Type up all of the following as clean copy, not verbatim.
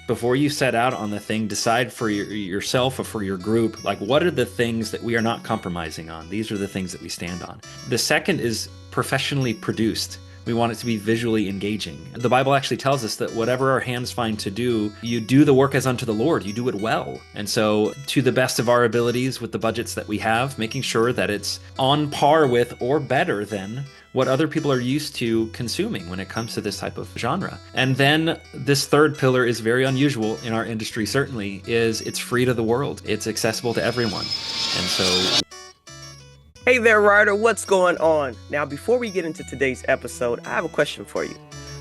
before you set out on the thing, decide for yourself or for your group, like what are the things that we are not compromising on? These are the things that we stand on. The second is professionally produced. We want it to be visually engaging. The Bible actually tells us that whatever our hands find to do, you do the work as unto the Lord. You do it well. And so, to the best of our abilities with the budgets that we have, making sure that it's on par with or better than what other people are used to consuming when it comes to this type of genre. And then this third pillar is very unusual in our industry, certainly, is it's free to the world. It's accessible to everyone. And so Hey there, Ryder, what's going on? Now, before we get into today's episode, I have a question for you.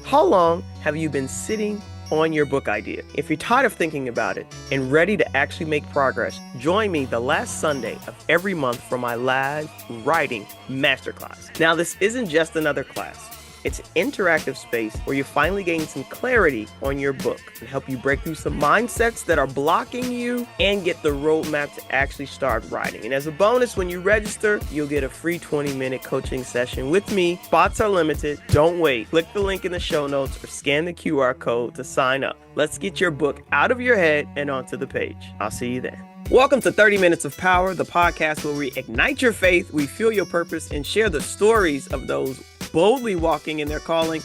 How long have you been sitting on your book idea? If you're tired of thinking about it and ready to actually make progress, join me the last Sunday of every month for my live writing masterclass. Now, this isn't just another class. It's an interactive space where you finally gain some clarity on your book and help you break through some mindsets that are blocking you and get the roadmap to actually start writing. And as a bonus, when you register, you'll get a free 20-minute coaching session with me. Spots are limited. Don't wait. Click the link in the show notes or scan the QR code to sign up. Let's get your book out of your head and onto the page. I'll see you then. Welcome to 30 Minutes of Power, the podcast where we ignite your faith, we fuel your purpose, and share the stories of those boldly walking in their calling.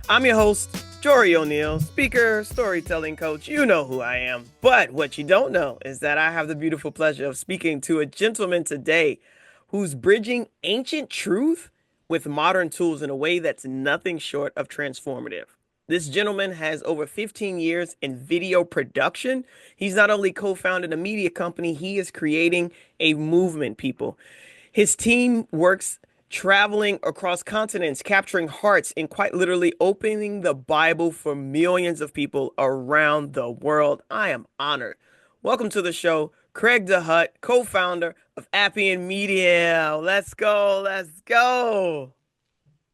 I'm your host, Jori O'Neale, speaker, storytelling coach. You know who I am. But what you don't know is that I have the beautiful pleasure of speaking to a gentleman today who's bridging ancient truth with modern tools in a way that's nothing short of transformative. This gentleman has over 15 years in video production. He's not only co-founded a media company, he is creating a movement, people. His team works traveling across continents, capturing hearts, and quite literally opening the Bible for millions of people around the world. I am honored. Welcome to the show, Craig Dehut, co-founder of Appian Media. Let's go. Let's go.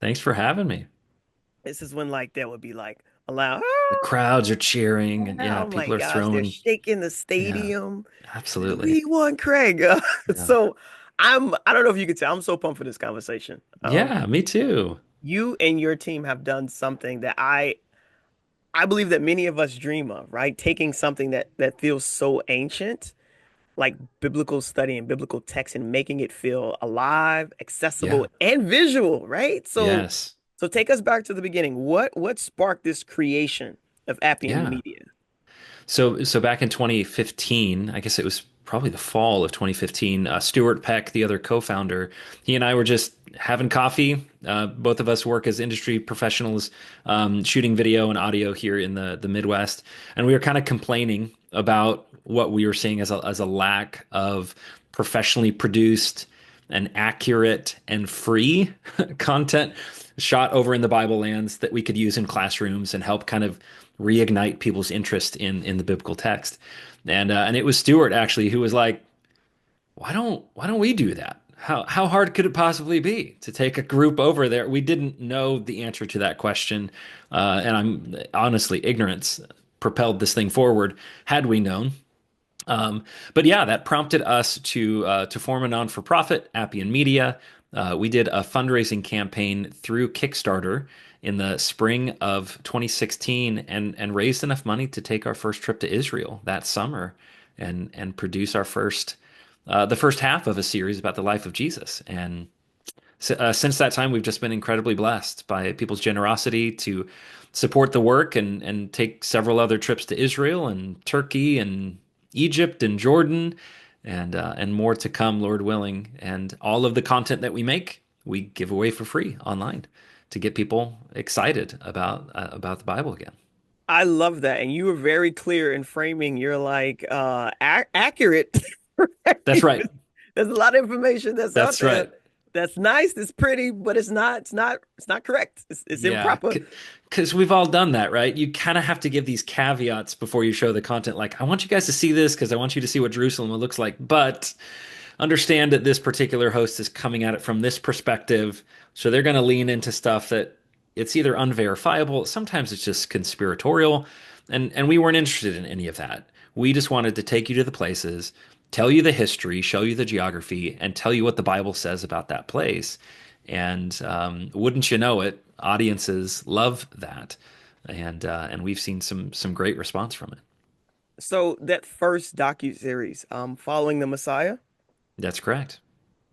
thanks for having me. This is when there would be a loud, The crowds are cheering, and oh my people are gosh, they're throwing. shaking the Yeah, stadium. absolutely. We want Craig. Yeah. So I don't know if you could tell, I'm so pumped for this conversation. Yeah, me too. You and your team have done something that I believe that many of us dream of, right? Taking something that feels so ancient, like biblical study and biblical text, and making it feel alive, Yeah. accessible, and visual, right? So Yes. so take us back to the beginning. What sparked this creation of Appian Yeah. Media? So back in 2015, I guess it was probably the fall of 2015, Stuart Peck, the other co-founder, he and I were just having coffee. Both of us work as industry professionals, shooting video and audio here in the Midwest, and we were kind of complaining about what we were seeing as a lack of professionally produced and accurate and free content shot over in the Bible lands that we could use in classrooms and help kind of reignite people's interest in the biblical text. And it was Stuart actually who was like, why don't we do that? How hard could it possibly be to take a group over there? We didn't know the answer to that question, and I'm honestly ignorance propelled this thing forward. Had we known, but yeah, that prompted us to form a non-for-profit, Appian Media. We did a fundraising campaign through Kickstarter in the spring of 2016 and raised enough money to take our first trip to Israel that summer and produce our first the first half of a series about the life of Jesus. And since that time, we've just been incredibly blessed by people's generosity to support the work and take several other trips to Israel and Turkey and Egypt and Jordan and more to come, Lord willing. And all of the content that we make, we give away for free online to get people excited about the Bible again. I love that. And you were very clear in framing your accurate. That's right. There's a lot of information that's out That's there. right. That's nice. It's pretty, but it's not correct. It's Yeah, improper. because we've all done that, right? You kind of have to give these caveats before you show the content. Like, I want you guys to see this because I want you to see what Jerusalem looks like. But understand that this particular host is coming at it from this perspective. So they're going to lean into stuff that it's either unverifiable, sometimes it's just conspiratorial. And we weren't interested in any of that. We just wanted to take you to the places, tell you the history, show you the geography, and tell you what the Bible says about that place. And wouldn't you know it, audiences love that. and we've seen some great response from it. So that first docuseries, following the Messiah, That's correct.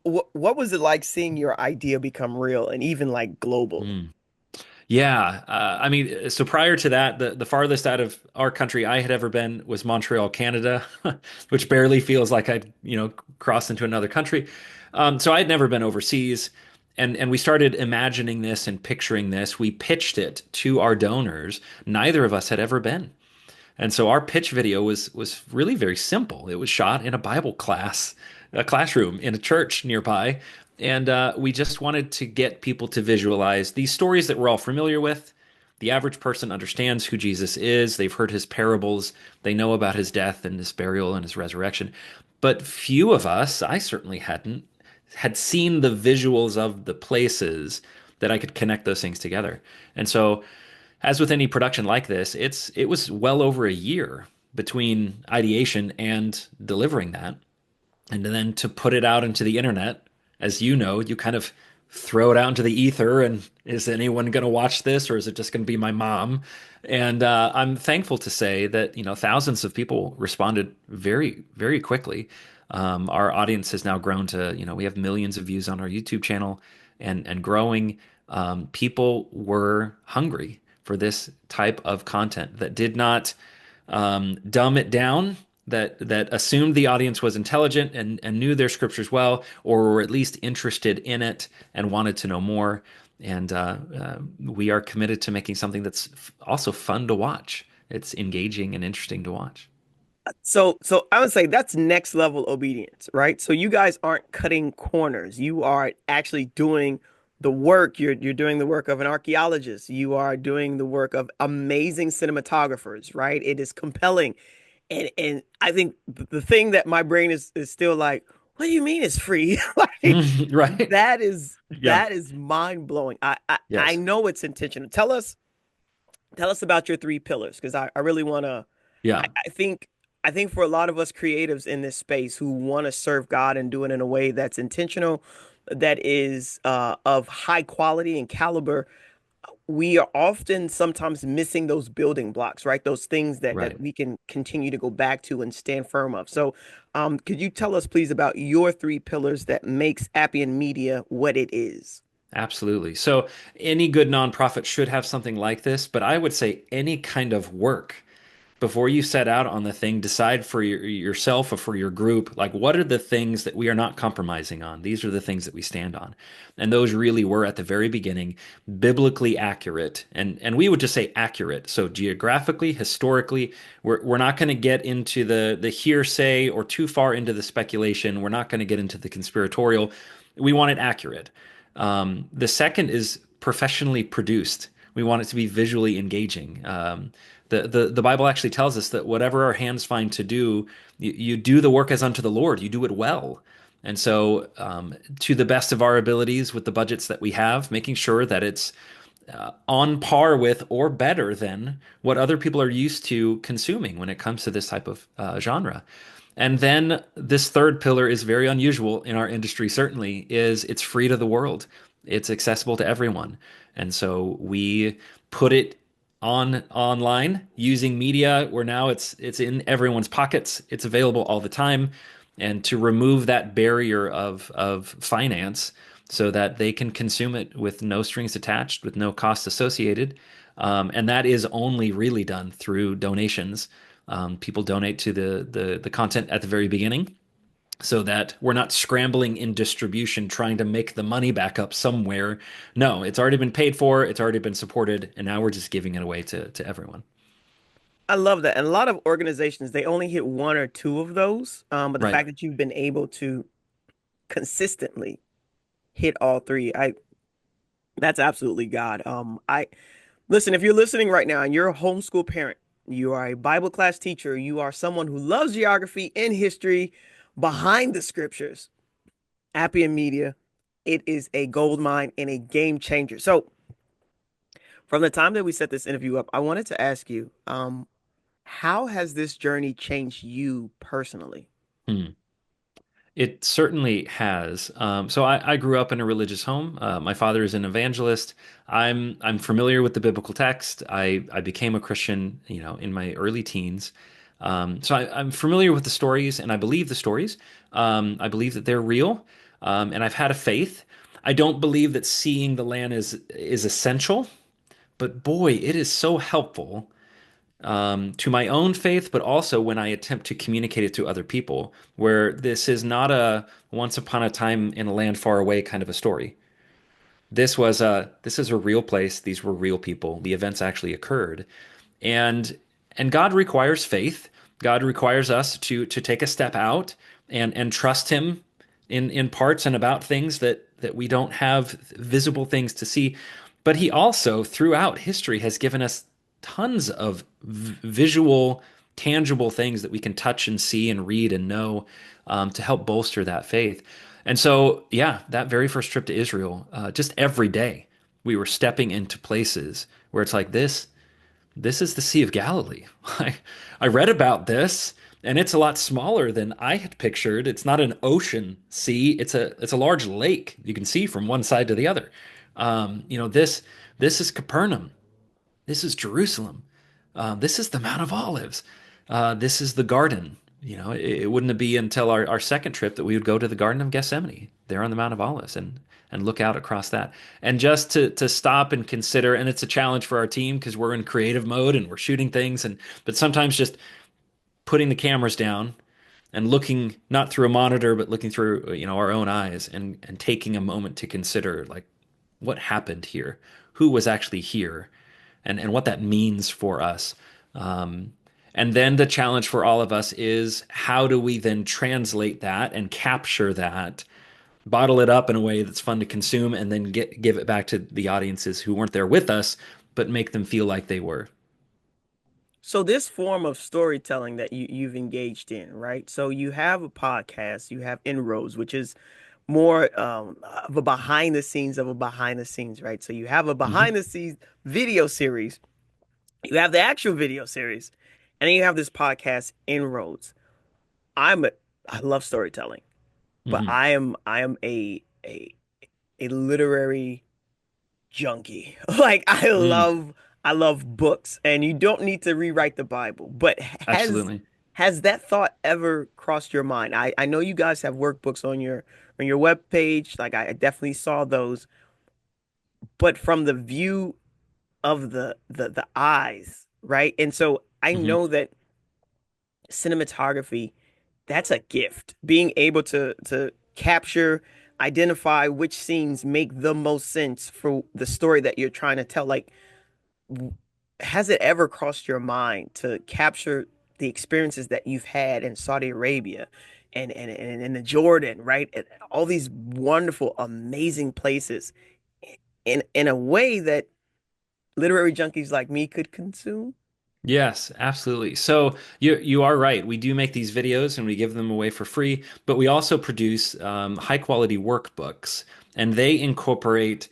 what was it like seeing your idea become real and even like global? Mm. Yeah, I mean, so prior to that, the farthest out of our country I had ever been was Montreal, Canada, which barely feels like I'd, crossed into another country. So I'd never been overseas, and we started imagining this and picturing this. We pitched it to our donors. Neither of us had ever been. And so our pitch video was really very simple. It was shot in a Bible class, a classroom in a church nearby, and we just wanted to get people to visualize these stories that we're all familiar with. The average person understands who Jesus is. They've heard his parables. They know about his death and his burial and his resurrection. But few of us, I certainly hadn't, had seen the visuals of the places that I could connect those things together. And so as with any production like this, it was well over a year between ideation and delivering that. And then to put it out into the internet, as you know, you kind of throw it out into the ether and is anyone going to watch this or is it just going to be my mom? And I'm thankful to say that, thousands of people responded very, very quickly. Our audience has now grown to, we have millions of views on our YouTube channel and growing. People were hungry for this type of content that did not dumb it down, that assumed the audience was intelligent and knew their scriptures well, or were at least interested in it and wanted to know more. And we are committed to making something that's also fun to watch. It's engaging and interesting to watch. So I would say that's next level obedience, right? So you guys aren't cutting corners. You are actually doing the work. You're doing the work of an archaeologist. You are doing the work of amazing cinematographers, right? It is compelling. And I think the thing that my brain is still like, what do you mean it's free? Like Right? Yeah. that is mind blowing. I Yes. know it's intentional. Tell us about your three pillars because I really want to. I, Yeah. I think I think for a lot of us creatives in this space who want to serve God and do it in a way that's intentional, that is of high quality and caliber, we are often sometimes missing those building blocks, right? Those things that Right. we can continue to go back to and stand firm of. So, could you tell us, please, about your three pillars that makes Appian Media what it is? Absolutely. So any good nonprofit should have something like this, but I would say any kind of work before you set out on the thing, decide for yourself or for your group, like what are the things that we are not compromising on? These are the things that we stand on. And those really were at the very beginning biblically accurate. And we would just say accurate. So geographically, historically, we're not going to get into the hearsay or too far into the speculation. We're not going to get into the conspiratorial. We want it accurate. The second is professionally produced. We want it to be visually engaging. The Bible actually tells us that whatever our hands find to do, you do the work as unto the Lord. You do it well. And so, to the best of our abilities with the budgets that we have, making sure that it's on par with or better than what other people are used to consuming when it comes to this type of genre. And then this third pillar is very unusual in our industry, certainly, is it's free to the world. It's accessible to everyone. And so we put it on online using media where now it's in everyone's pockets. It's available all the time. And to remove that barrier of finance so that they can consume it with no strings attached, with no cost associated. And that is only really done through donations. People donate to the content at the very beginning so that we're not scrambling in distribution trying to make the money back up somewhere. No, it's already been paid for, it's already been supported, and now we're just giving it away to everyone. I love that. And a lot of organizations, they only hit one or two of those. But the Right. fact that you've been able to consistently hit all three, that's absolutely God. I listen, if you're listening right now and you're a homeschool parent, you are a Bible class teacher, you are someone who loves geography and history behind the scriptures, Appian Media, it is a gold mine and a game changer. So, from the time that we set this interview up, I wanted to ask you, how has this journey changed you personally? Hmm. It certainly has. So I grew up in a religious home. My father is an evangelist. I'm familiar with the biblical text. I became a Christian, in my early teens. So I'm familiar with the stories, and I believe the stories. I believe that they're real, and I've had a faith. I don't believe that seeing the land is essential, but boy, it is so helpful to my own faith, but also when I attempt to communicate it to other people, where this is not a once upon a time in a land far away kind of a story. This is a real place. These were real people. The events actually occurred. And and God requires faith. God requires us to take a step out and trust him in parts and about things that we don't have visible things to see. But he also throughout history has given us tons of visual, tangible things that we can touch and see and read and know to help bolster that faith. And so, yeah, that very first trip to Israel, just every day we were stepping into places where it's like this is the Sea of Galilee. I read about this, and it's a lot smaller than I had pictured. It's not an ocean sea; it's a large lake you can see from one side to the other. This is Capernaum. This is Jerusalem. This is the Mount of Olives. This is the garden. It wouldn't be until our second trip that we would go to the Garden of Gethsemane there on the Mount of Olives and look out across that. And just to stop and consider, and it's a challenge for our team because we're in creative mode and we're shooting things, but sometimes just putting the cameras down and looking not through a monitor but looking through our own eyes and taking a moment to consider like what happened here, who was actually here, and what that means for us. And then the challenge for all of us is how do we then translate that and capture that, bottle it up in a way that's fun to consume, and then give it back to the audiences who weren't there with us, but make them feel like they were. So this form of storytelling that you've engaged in, right? So you have a podcast, you have Inroads, which is more of a behind the scenes of a behind the scenes, right? So you have a Hmm. behind the scenes video series, you have the actual video series, and then you have this podcast, Inroads. I'm a, I love storytelling, but Hmm. I am a literary junkie. Like Mm, I love books, and you don't need to rewrite the Bible. But absolutely. has that thought ever crossed your mind? I know you guys have workbooks on your web page. Like I definitely saw those, but from the view of the eyes, right? And so I Hmm. know that cinematography, that's a gift. Being able to capture, identify which scenes make the most sense for the story that you're trying to tell. Like, has it ever crossed your mind to capture the experiences that you've had in Saudi Arabia and in the Jordan, right? And all these wonderful, amazing places in a way that literary junkies like me could consume? Yes, absolutely. So you are right. We do make these videos and we give them away for free, but we also produce high quality workbooks, and they incorporate.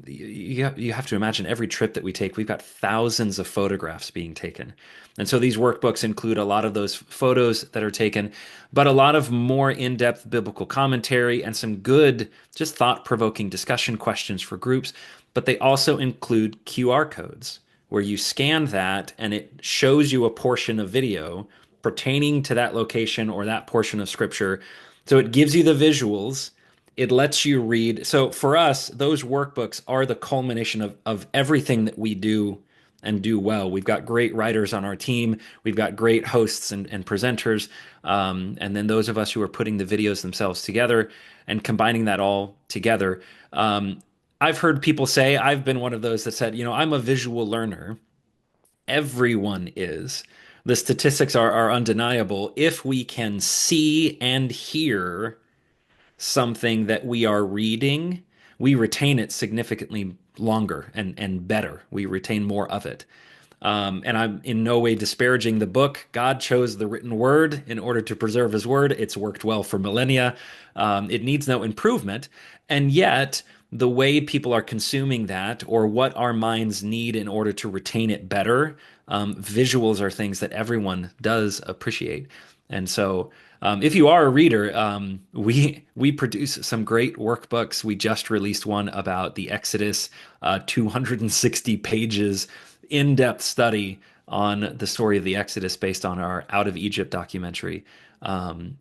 You have to imagine every trip that we take, we've got thousands of photographs being taken, and so these workbooks include a lot of those photos that are taken, but a lot of more in-depth biblical commentary and some good, just thought-provoking discussion questions for groups. But they also include QR codes where you scan that and it shows you a portion of video pertaining to that location or that portion of scripture. So it gives you the visuals. It lets you read. So for us, those workbooks are the culmination of everything that we do and do well. We've got great writers on our team. We've got great hosts and presenters. And then those of us who are putting the videos themselves together and combining that all together. I've heard people say, I've been one of those that said, I'm a visual learner. Everyone is. The statistics are undeniable. If we can see and hear something that we are reading, we retain it significantly longer and better. We retain more of it. And I'm in no way disparaging the book. God chose the written word in order to preserve his word. It's worked well for millennia. It needs no improvement. And yet, the way people are consuming that or what our minds need in order to retain it better, Visuals are things that everyone does appreciate. And so, if you are a reader, we produce some great workbooks. We just released one about the Exodus, 260 pages, in-depth study on the story of the Exodus based on our Out of Egypt documentary.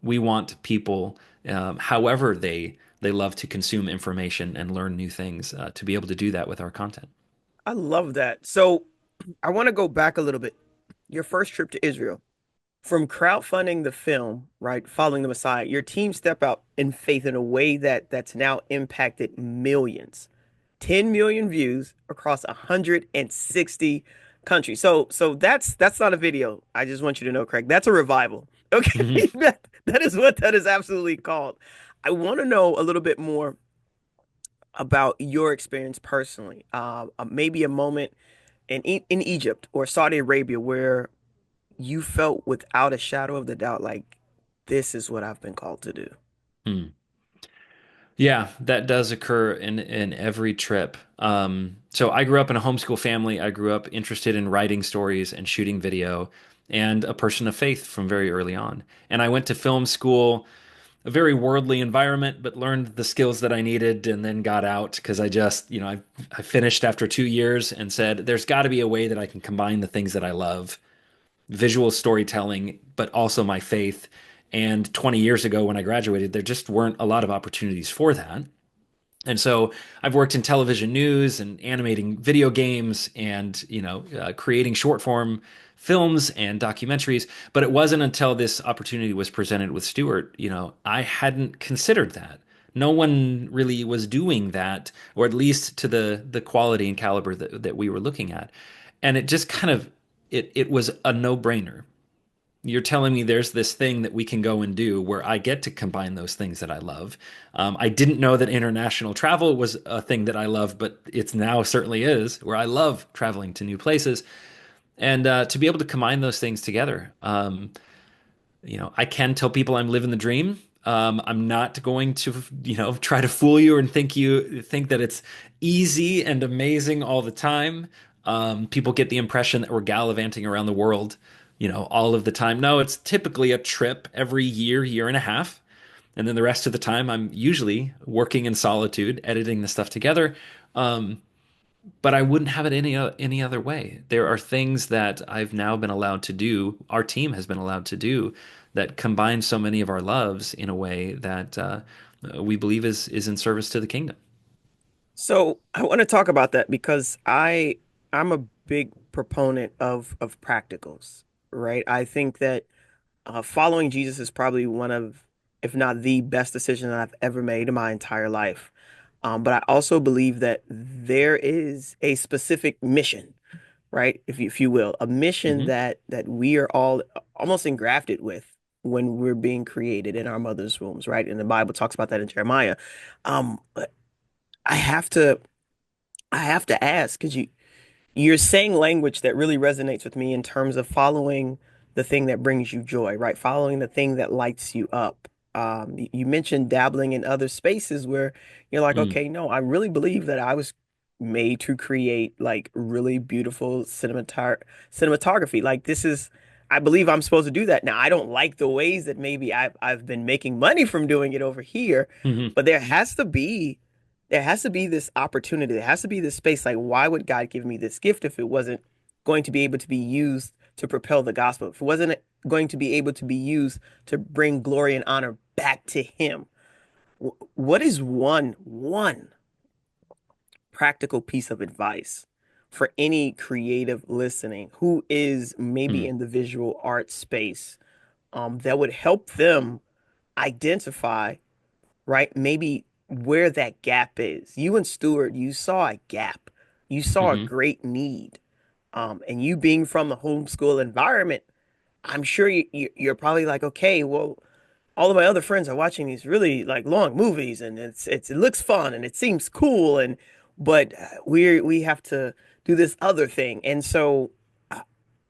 We want people, however they love to consume information and learn new things, to be able to do that with our content. I love that. So I want to go back a little bit. Your first trip to Israel, from crowdfunding the film, right, following the Messiah, your team step out in faith in a way that's now impacted millions. 10 million views across 160 countries. So that's not a video. I just want you to know, Craig, that's a revival. Okay. That is what that is absolutely called. I want to know a little bit more about your experience personally. Maybe a moment in Egypt or Saudi Arabia where you felt without a shadow of the doubt like this is what I've been called to do. Hmm. Yeah, that does occur in every trip. So I grew up in a homeschool family. I grew up interested in writing stories and shooting video, and a person of faith from very early on. And I went to film school, a very worldly environment, but learned the skills that I needed, and then got out because I finished after 2 years and said, "There's got to be a way that I can combine the things that I love, visual storytelling, but also my faith." And 20 years ago, when I graduated, there just weren't a lot of opportunities for that. And so I've worked in television news and animating video games and, creating short form films and documentaries. But it wasn't until this opportunity was presented with Stewart, I hadn't considered that. No one really was doing that, or at least to the quality and caliber that we were looking at. And it just kind of, it was a no-brainer. You're telling me there's this thing that we can go and do where I get to combine those things that I love. I didn't know that international travel was a thing that I love, but it's now certainly is, where I love traveling to new places. And to be able to combine those things together, I can tell people I'm living the dream. I'm not going to, try to fool you and you think that it's easy and amazing all the time. People get the impression that we're gallivanting around the world, all of the time. No, it's typically a trip every year, year and a half. And then the rest of the time, I'm usually working in solitude, editing the stuff together. But I wouldn't have it any other way. There are things that I've now been allowed to do, our team has been allowed to do, that combine so many of our loves in a way that we believe is in service to the kingdom. So I want to talk about that because I'm a big proponent of practicals, right? I think that following Jesus is probably one of, if not the best decision that I've ever made in my entire life. But I also believe that there is a specific mission, right? If you will, a mission Hmm. that we are all almost engrafted with when we're being created in our mother's wombs, right? And the Bible talks about that in Jeremiah. But I have to I have to ask because you're saying language that really resonates with me in terms of following the thing that brings you joy, right? Following the thing that lights you up. You mentioned dabbling in other spaces where you're like, Mm. okay, no, I really believe that I was made to create like really beautiful cinematography. Like this is, I believe I'm supposed to do that. Now, I don't like the ways that maybe I've been making money from doing it over here, Hmm. but there has to be this opportunity. There has to be this space. Like, why would God give me this gift if it wasn't going to be able to be used to propel the gospel? If it wasn't going to be able to be used to bring glory and honor back to Him? What is one practical piece of advice for any creative listening who is maybe Mm. in the visual art space, that would help them identify, right? Maybe where that gap is. You and Stuart, you saw a gap. You saw a Hmm. great need. And you being from the homeschool environment, I'm sure you're probably like, okay, well, all of my other friends are watching these really like long movies, and it looks fun and it seems cool, and but we have to do this other thing, and so uh,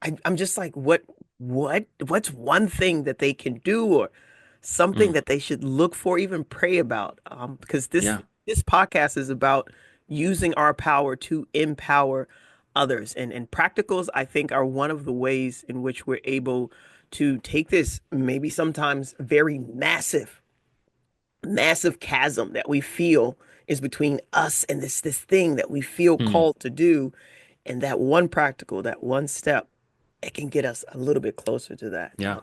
I'm just like, what's one thing that they can do or something Mm. that they should look for, even pray about? Because this Yeah. this podcast is about using our power to empower others. And practicals, I think, are one of the ways in which we're able to take this maybe sometimes very massive chasm that we feel is between us and this thing that we feel Hmm. called to do. And that one practical, that one step, it can get us a little bit closer to that. Yeah.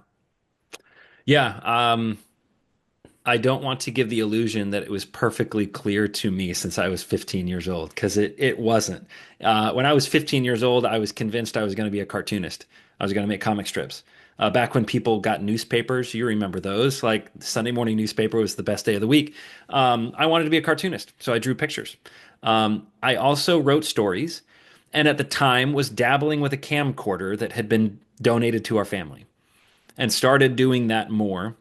Yeah. I don't want to give the illusion that it was perfectly clear to me since I was 15 years old, because it wasn't. When I was 15 years old, I was convinced I was going to be a cartoonist. I was going to make comic strips. Back when people got newspapers, you remember those, like Sunday morning newspaper was the best day of the week. I wanted to be a cartoonist, so I drew pictures. I also wrote stories, and at the time was dabbling with a camcorder that had been donated to our family, and started doing that more.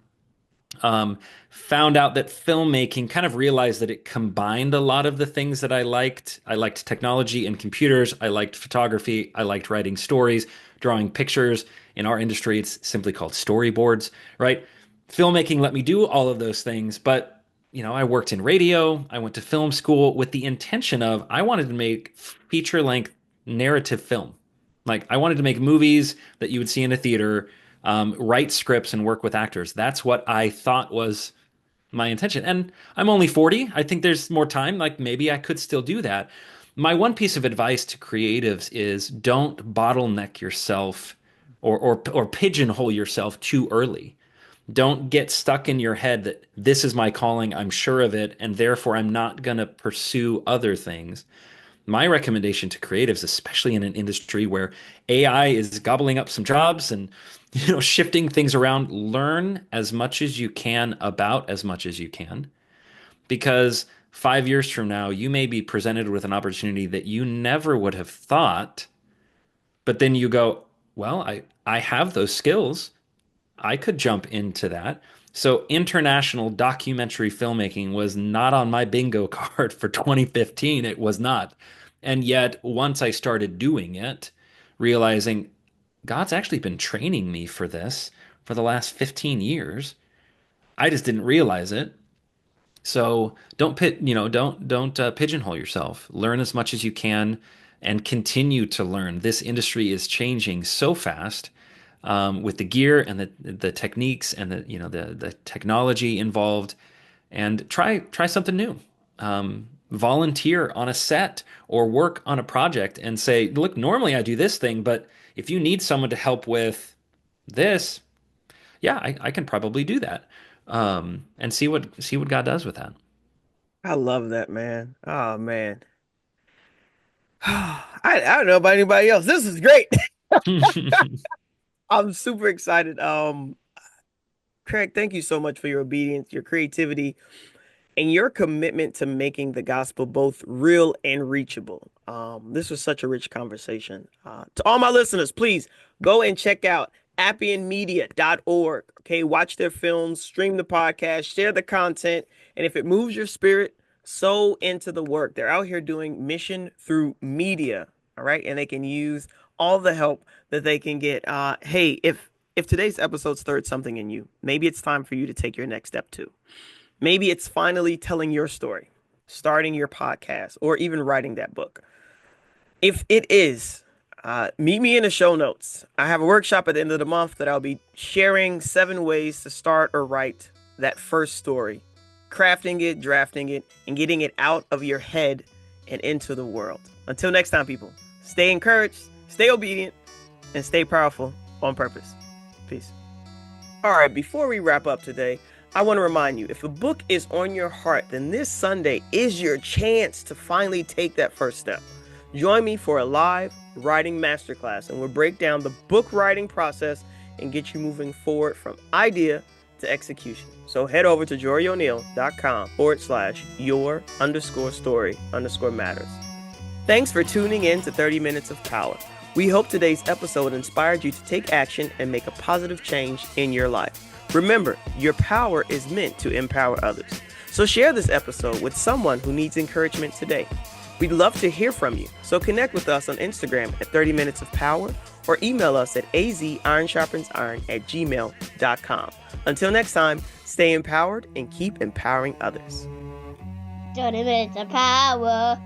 um, Found out that filmmaking, kind of realized that it combined a lot of the things that I liked. I liked technology and computers. I liked photography. I liked writing stories, drawing pictures. In our industry, it's simply called storyboards, right? Filmmaking let me do all of those things, but I worked in radio. I went to film school with the intention of I wanted to make feature-length narrative film. Like I wanted to make movies that you would see in a theater, write scripts and work with actors. That's what I thought was my intention. And I'm only 40. I think there's more time. Like maybe I could still do that. My one piece of advice to creatives is don't bottleneck yourself or pigeonhole yourself too early. Don't get stuck in your head that this is my calling, I'm sure of it, and therefore I'm not going to pursue other things. My recommendation to creatives, especially in an industry where AI is gobbling up some jobs and shifting things around, learn as much as you can about as much as you can, because 5 years from now you may be presented with an opportunity that you never would have thought, but then you go, well, I have those skills. I could jump into that. So international documentary filmmaking was not on my bingo card for 2015. It was not. And yet, once I started doing it, realizing God's actually been training me for this for the last 15 years, I just didn't realize it. So don't pigeonhole yourself. Learn as much as you can and continue to learn. This industry is changing so fast, with the gear and the techniques and the technology involved. And try something new. Volunteer on a set or work on a project and say, look, normally I do this thing, but if you need someone to help with this, yeah, I can probably do that. And see what God does with that. I love that, man. Oh, man. I don't know about anybody else. This is great. I'm super excited. Craig, thank you so much for your obedience, your creativity, and your commitment to making the gospel both real and reachable. This was such a rich conversation. To all my listeners, please go and check out appianmedia.org. Okay, watch their films, stream the podcast, share the content, and if it moves your spirit, sow into the work. They're out here doing mission through media. All right, and they can use all the help that they can get. Hey, if today's episode stirred something in you, maybe it's time for you to take your next step too. Maybe it's finally telling your story, starting your podcast, or even writing that book. If it is, meet me in the show notes. I have a workshop at the end of the month that I'll be sharing 7 ways to start or write that first story, crafting it, drafting it, and getting it out of your head and into the world. Until next time, people, stay encouraged, stay obedient, and stay powerful on purpose. Peace. All right, before we wrap up today, I want to remind you, if a book is on your heart, then this Sunday is your chance to finally take that first step. Join me for a live writing masterclass, and we'll break down the book writing process and get you moving forward from idea to execution. So head over to jorioneale.com/your_story_matters. Thanks for tuning in to 30 Minutes of Power. We hope today's episode inspired you to take action and make a positive change in your life. Remember, your power is meant to empower others. So share this episode with someone who needs encouragement today. We'd love to hear from you. So connect with us on Instagram at 30 Minutes of Power or email us at azironsharpensiron@gmail.com. Until next time, stay empowered and keep empowering others. 30 minutes of power.